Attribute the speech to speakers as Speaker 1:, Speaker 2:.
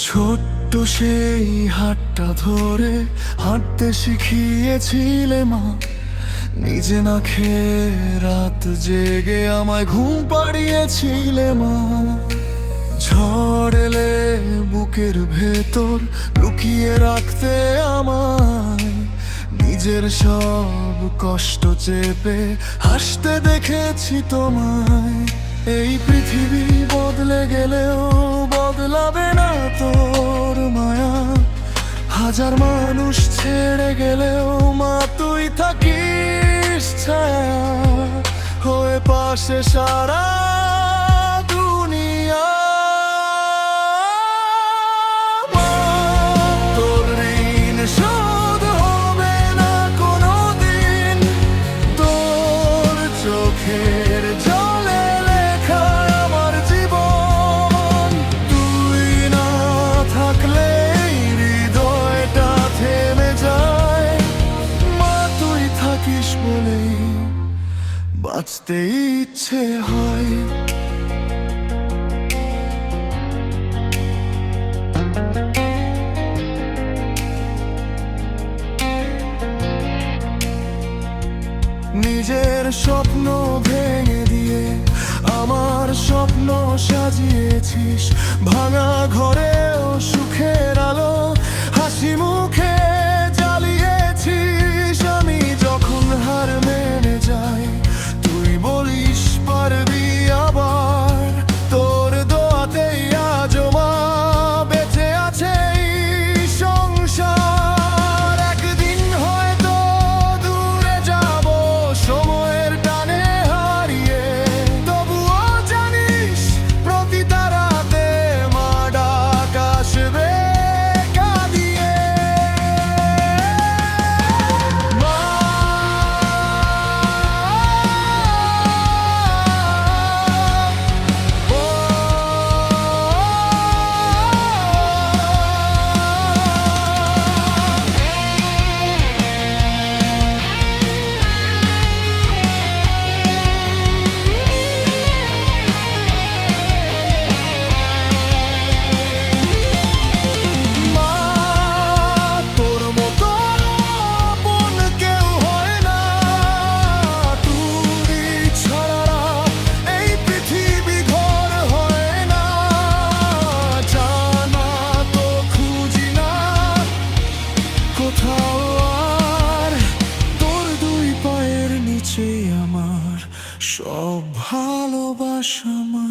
Speaker 1: ছোট্ট সেই হাতটা ধরে হাঁটতে শিখিয়েছিলে মা, নিজে না খেয়ে রাত জেগে আমায় ঘুম পাড়িয়েছিলে মা। ঝড় এলে বুকের ভেতর লুকিয়ে রাখতে আমায়, নিজের সব কষ্ট চেপে হাসতে দেখেছি তোমায়। এই পৃথিবী বদলে গেলেও বদলাবে না তোর মায়া, হাজার মানুষ ছেড়ে গেলেও মা তুই থাকিস ছায়া হয়ে পাশে সারা দুনিয়া। মা, তোর ঋণ শোধ হবে না কোনোদিন, তোর চোখের জলে লেখা আমার জীবন। তুই না থাকলে এই হৃদয়টা থেমে যায়, মা তুই থাকিস বলেই বাঁচতে ইচ্ছে হয়। নিজের স্বপ্ন ভেঙে দিয়ে আমার স্বপ্ন সাজিয়েছিস, ভাঙা ঘরেও সুখের আলো হাসি মুখে জ্বালিয়েছিস। আমি যখন হার মেনে যাই তুই বলিস পারবি আবার, তোর দোয়াতেই আজও মা বেঁচে আছে এই সংসার। একদিন হয়তো দূরে যাব সময়ের টানে হারিয়ে, তবুও জানিস প্রতি তারাতে মা ডাক আসবে কাঁদিয়ে। মা, তোর মতো আপন কেউ হয় না, তুই ছাড়া এই পৃথিবী ঘর হয় না। জানা তো খুঁজি না কোথাও আর, তোর দুই পায়ের নিচে আমার সব ভালোবাসা মা।